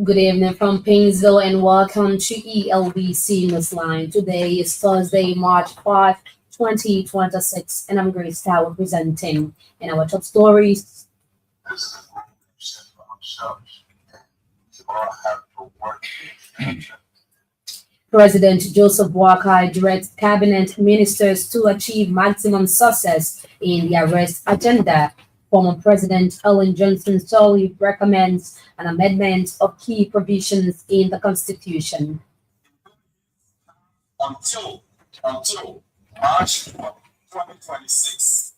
Good evening from Painesville and welcome to Elbc Newsline. Today is Thursday, March 5, 2026, and I'm Grace Tower presenting. In our top stories, President Joseph Boakai directs cabinet ministers to achieve maximum success in the arrest agenda. Former President Ellen Johnson Sirleaf recommends an amendment of key provisions in the Constitution. Until March 2026.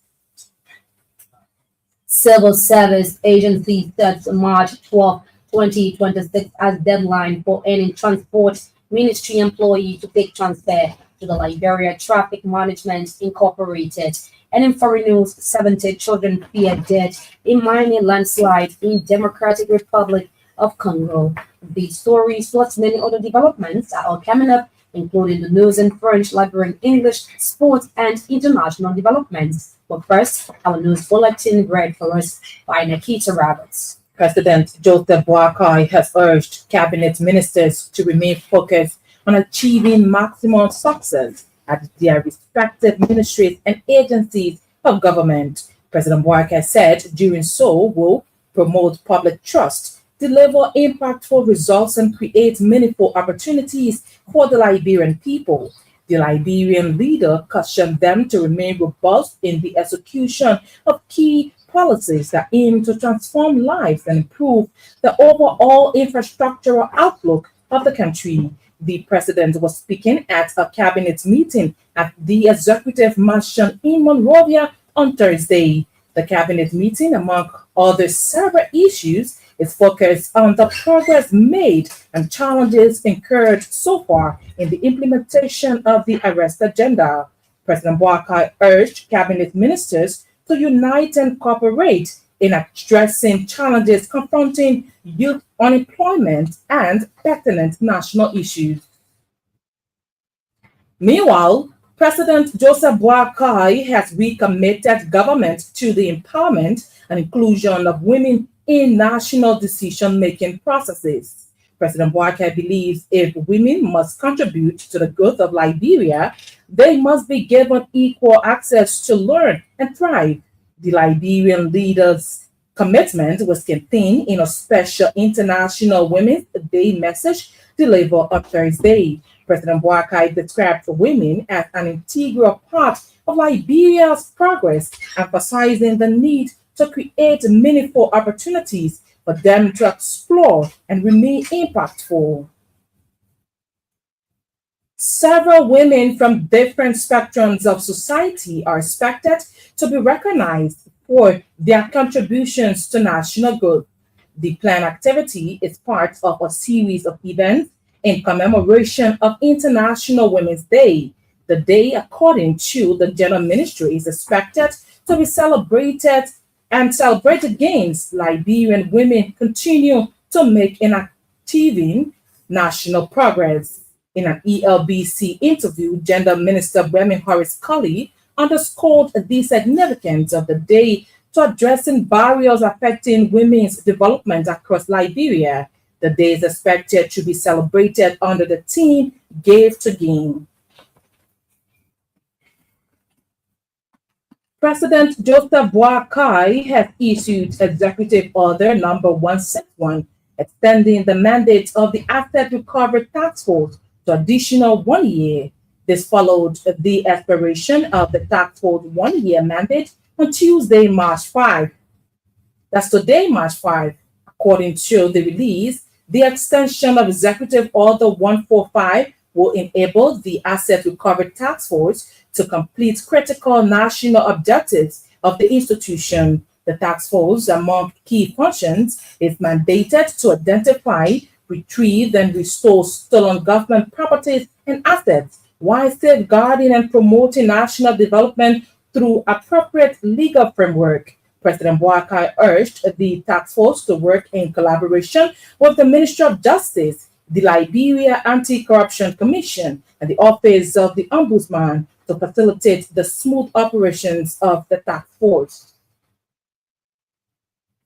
Civil Service Agency sets March 12, 2026 as deadline for any transport ministry employee to take transfer to the Liberia Traffic Management Incorporated. And in foreign news, 70 children fear death in mining landslide in Democratic Republic of Congo. These stories plus many other developments are all coming up, including the news in French, Liberian English, sports, and international developments. But first, our news bulletin read for us by Nikita Roberts. President Joseph Boakai has urged cabinet ministers to remain focused on achieving maximum success at their respective ministries and agencies of government. President Boakai said doing so will promote public trust, deliver impactful results, and create meaningful opportunities for the Liberian people. The Liberian leader cautioned them to remain robust in the execution of key policies that aim to transform lives and improve the overall infrastructural outlook of the country. The president was speaking at a cabinet meeting at the executive mansion in Monrovia on Thursday. The cabinet meeting, among other several issues, is focused on the progress made and challenges incurred so far in the implementation of the arrest agenda. President Boakai urged cabinet ministers to unite and cooperate in addressing challenges confronting youth unemployment and pertinent national issues. Meanwhile, President Joseph Boakai has recommitted government to the empowerment and inclusion of women in national decision-making processes. President Boakai believes if women must contribute to the growth of Liberia, they must be given equal access to learn and thrive. The Liberian leader's commitment was contained in a special International Women's Day message delivered on Thursday. President Boakai described women as an integral part of Liberia's progress, emphasizing the need to create meaningful opportunities for them to explore and remain impactful. Several women from different spectrums of society are expected to be recognized for their contributions to national growth. The planned activity is part of a series of events in commemoration of International Women's Day. The day, according to the General Ministry, is expected to be celebrated gains Liberian women continue to make in achieving national progress. In an ELBC interview, Gender Minister Bremen Horace Colley underscored the significance of the day to addressing barriers affecting women's development across Liberia. The day is expected to be celebrated under the theme Give to Gain. President Joseph Boakai has issued Executive Order number 161, extending the mandate of the Asset Recovery Task Force to additional 1 year. This followed the expiration of the task force 1 year mandate on Tuesday, March 5. That's today, March 5. According to the release, the extension of Executive Order 145 will enable the Asset Recovery Task Force to complete critical national objectives of the institution. The task force, among key functions, is mandated to identify, retrieve, and restore stolen government properties and assets while safeguarding and promoting national development through appropriate legal framework. President Boakai urged the task force to work in collaboration with the Ministry of Justice, the Liberia Anti-Corruption Commission, and the Office of the Ombudsman to facilitate the smooth operations of the task force.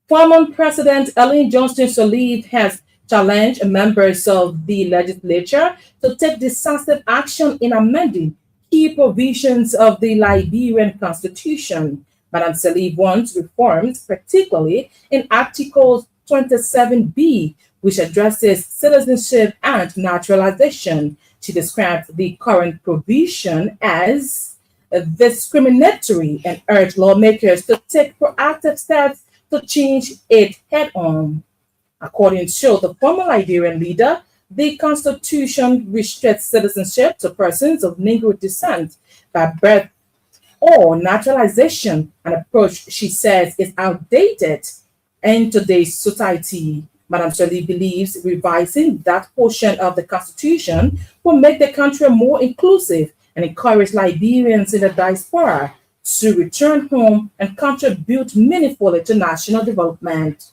Former President Ellen Johnson Sirleaf has challenged members of the legislature to take decisive action in amending key provisions of the Liberian Constitution. Madam Salib wants reforms, particularly in Article 27B, which addresses citizenship and naturalization. She described the current provision as discriminatory and urged lawmakers to take proactive steps to change it head on. According to the former Liberian leader, the Constitution restricts citizenship to persons of Negro descent by birth or naturalization, an approach she says is outdated in today's society. Madam Shirley believes revising that portion of the Constitution will make the country more inclusive and encourage Liberians in the diaspora to return home and contribute meaningfully to national development.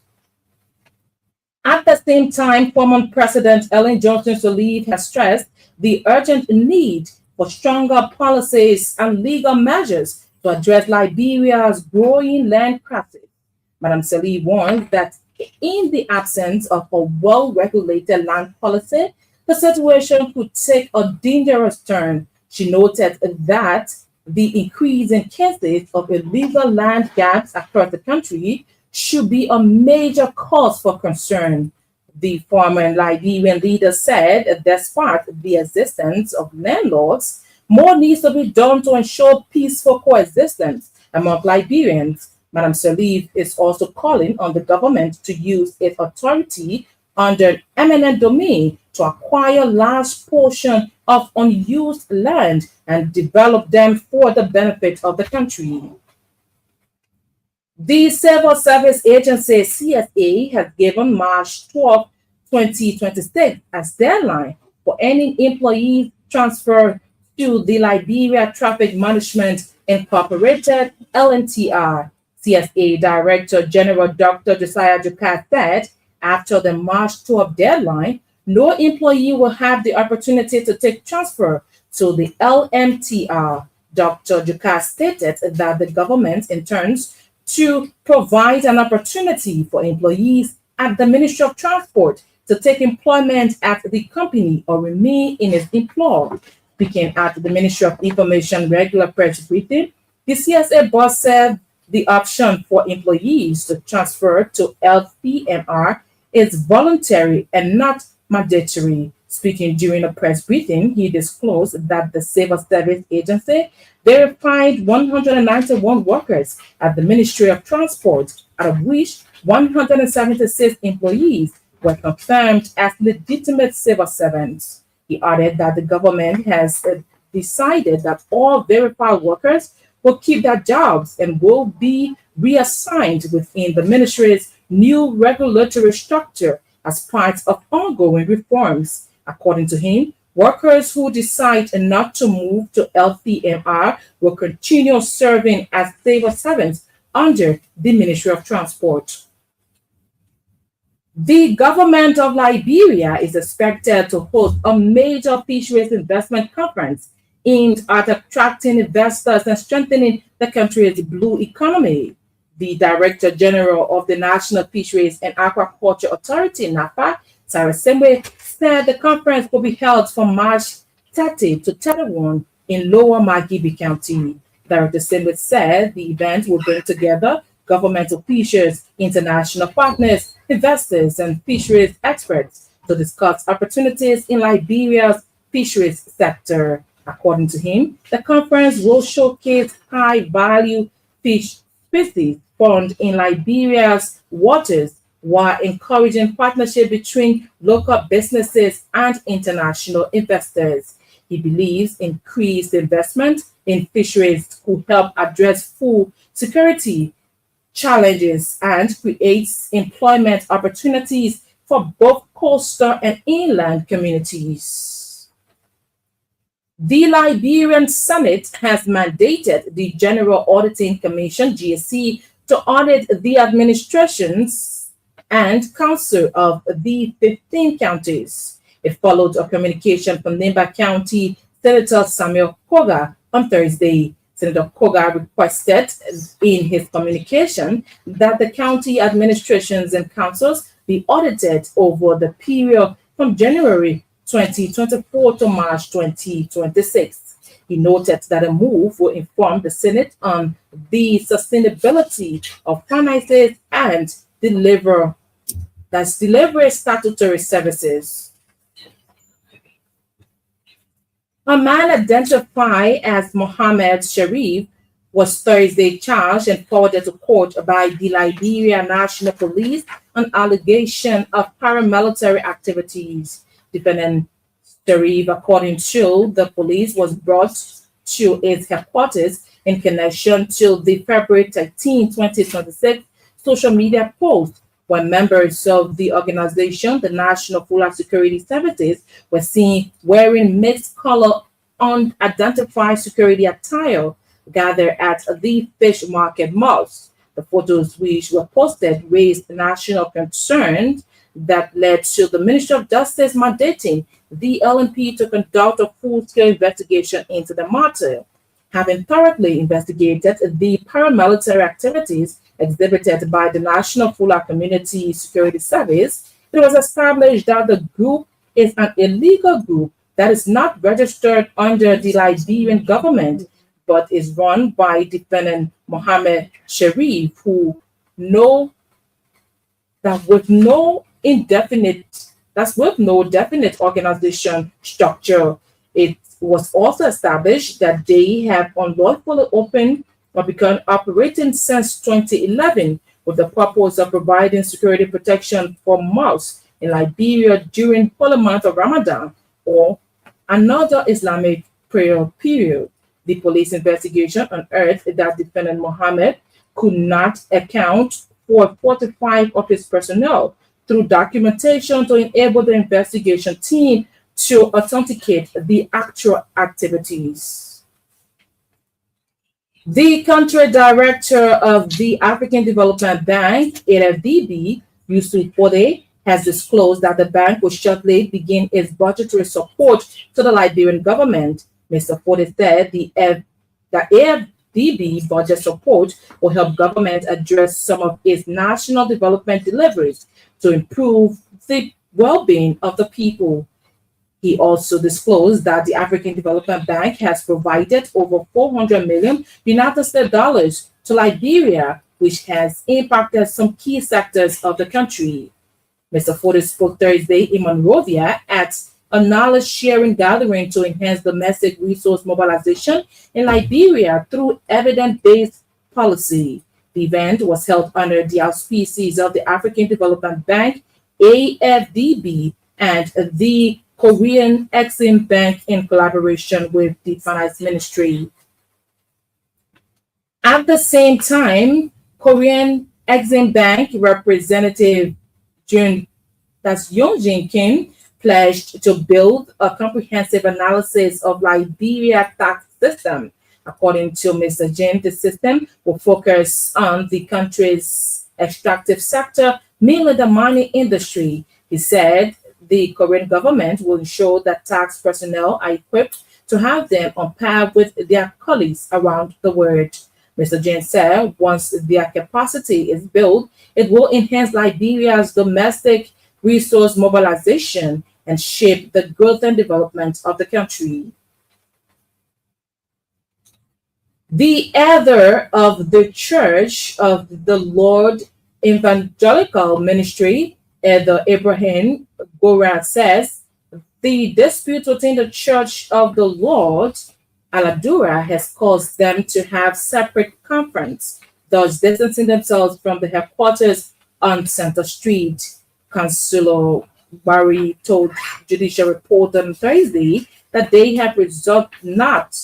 At the same time, former President Ellen Johnson Sirleaf has stressed the urgent need for stronger policies and legal measures to address Liberia's growing land crisis. Madam Sirleaf warned that in the absence of a well-regulated land policy, the situation could take a dangerous turn. She noted that the increase in cases of illegal land grabs across the country should be a major cause for concern. The former Liberian leader said, despite the existence of landlords, more needs to be done to ensure peaceful coexistence among Liberians. Madam Sirleaf is also calling on the government to use its authority under eminent domain to acquire large portions of unused land and develop them for the benefit of the country. The Civil Service Agency CSA has given March 12, 2026 as deadline for any employees transferred to the Liberia Traffic Management Incorporated (LNTR). CSA Director General Dr. Josiah Jukas said after the March 12 deadline, no employee will have the opportunity to take transfer to the LMTR. Dr. Jukas stated that the government intends to provide an opportunity for employees at the Ministry of Transport to take employment at the company or remain in its employ. Speaking at the Ministry of Information regular press briefing, the CSA boss said the option for employees to transfer to LPMR is voluntary and not mandatory. Speaking during a press briefing, he disclosed that the Civil Service Agency verified 191 workers at the Ministry of Transport, out of which 176 employees were confirmed as legitimate civil servants. He added that the government has decided that all verified workers will keep their jobs and will be reassigned within the ministry's new regulatory structure as part of ongoing reforms. According to him, workers who decide not to move to LPMR will continue serving as civil servants under the Ministry of Transport. The government of Liberia is expected to host a major fisheries investment conference aimed at attracting investors and strengthening the country's blue economy. The Director General of the National Fisheries and Aquaculture Authority, NAFA, Sarah Sembe, said the conference will be held from March 30 to 31 in Lower Magibi County. Director Sembe said the event will bring together government officials, international partners, investors, and fisheries experts to discuss opportunities in Liberia's fisheries sector. According to him, the conference will showcase high-value fish species found in Liberia's waters while encouraging partnership between local businesses and international investors. He believes increased investment in fisheries could help address food security challenges and creates employment opportunities for both coastal and inland communities. The Liberian Senate has mandated the General Auditing Commission, GSC, to audit the administrations and council of the 15 counties. It followed a communication from Nimba County Senator Samuel Koga on Thursday. Senator Koga requested in his communication that the county administrations and councils be audited over the period from January 2024 to March 2026. He noted that a move will inform the Senate on the sustainability of finances and deliver statutory services. A man identified as Mohammed Sharif was Thursday charged and forwarded to court by the Liberia National Police on allegation of paramilitary activities. Defendant Sharif, according to the police, was brought to its headquarters in connection to the February 13, 2026 social media post when members of the organization, the National Fuller Security Services, were seen wearing mixed color unidentified security attire gathered at the fish market malls. The photos, which were posted, raised national concerns that led to the Ministry of Justice mandating the LNP to conduct a full-scale investigation into the matter. Having thoroughly investigated the paramilitary activities exhibited by the National Fuller Community Security Service, it was established that the group is an illegal group that is not registered under the Liberian government, but is run by defendant Mohammed Sharif, who with no definite organization structure. It was also established that they have unlawfully opened or begun operating since 2011 with the purpose of providing security protection for mosques in Liberia during holy month of Ramadan or another Islamic prayer period. The police investigation unearthed that defendant Mohammed could not account for 45 of his personnel through documentation to enable the investigation team to authenticate the actual activities. The country director of the African Development Bank, AFDB, Yusuf Fode, has disclosed that the bank will shortly begin its budgetary support to the Liberian government. Mr. Fode said the AFDB budget support will help government address some of its national development deliveries to improve the well-being of the people. He also disclosed that the African Development Bank has provided over 400 million United States dollars to Liberia, which has impacted some key sectors of the country. Mr. Fode spoke Thursday in Monrovia at a knowledge-sharing gathering to enhance domestic resource mobilization in Liberia through evidence-based policy. The event was held under the auspices of the African Development Bank, AFDB, and the Korean Exim Bank in collaboration with the Finance Ministry. At the same time, Korean Exim Bank representative Yoon Jin Kim pledged to build a comprehensive analysis of Liberia tax system. According to Mr. Jin, the system will focus on the country's extractive sector, mainly the mining industry. He said the Korean government will ensure that tax personnel are equipped to have them on par with their colleagues around the world. Mr. Jin said once their capacity is built, it will enhance Liberia's domestic resource mobilization and shape the growth and development of the country. The elder of the Church of the Lord Evangelical Ministry, Elder Abraham Gora, says the dispute within the Church of the Lord Aladura has caused them to have separate conference, thus distancing themselves from the headquarters on Center Street. Councillor Barry told Judicial Report on Thursday that they have resolved not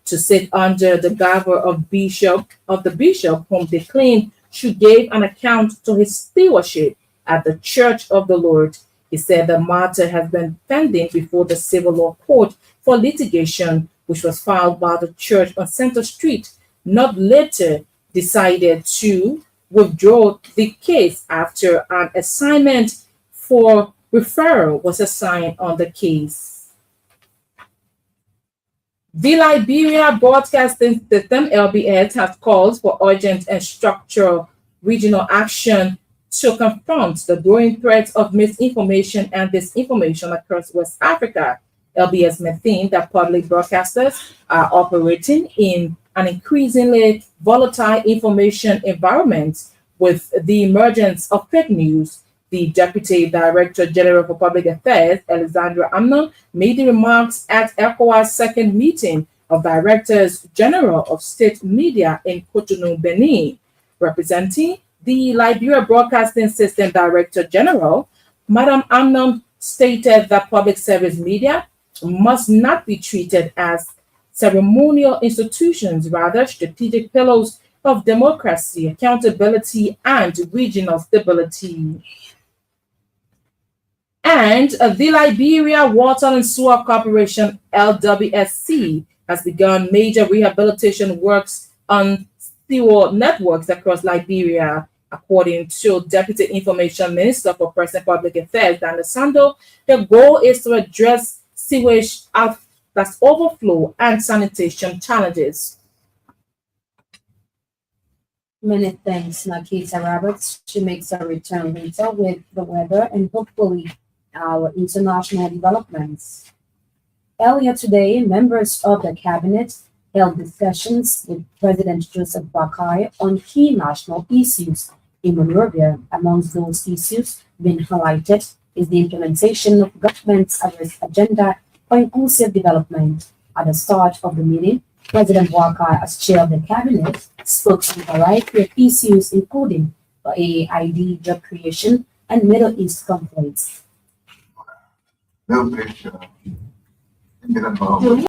to sit under the governor of the bishop whom they claim should give an account to his stewardship at the Church of the Lord. He said the matter has been pending before the civil law court for litigation, which was filed by the church on Center Street, not later decided to withdraw the case after an assignment for referral was assigned on the case. The Liberia Broadcasting System, LBS, has called for urgent and structural regional action to confront the growing threats of misinformation and disinformation across West Africa. LBS maintained that public broadcasters are operating in an increasingly volatile information environment with the emergence of fake news. The Deputy Director General for Public Affairs, Alexandra Amnon, made the remarks at ECOWAS' second meeting of Directors General of State Media in Cotonou, Benin. Representing the Liberia Broadcasting System Director General, Madam Amnon stated that public service media must not be treated as ceremonial institutions, rather strategic pillars of democracy, accountability, and regional stability. And the Liberia Water and Sewer Corporation, LWSC, has begun major rehabilitation works on sewer networks across Liberia. According to Deputy Information Minister for Press and Public Affairs, Dan Sando, the goal is to address sewage that's overflow and sanitation challenges. Many thanks, Nakita Roberts. She makes a return later with the weather and hopefully our international developments. Earlier today, members of the cabinet held discussions with President Joseph Boakai on key national issues in Monrovia. Amongst those issues being highlighted is the implementation of government's agenda for inclusive development. At the start of the meeting, President Boakai, as chair of the cabinet, spoke on a variety of issues, including the AID job creation and Middle East conflicts.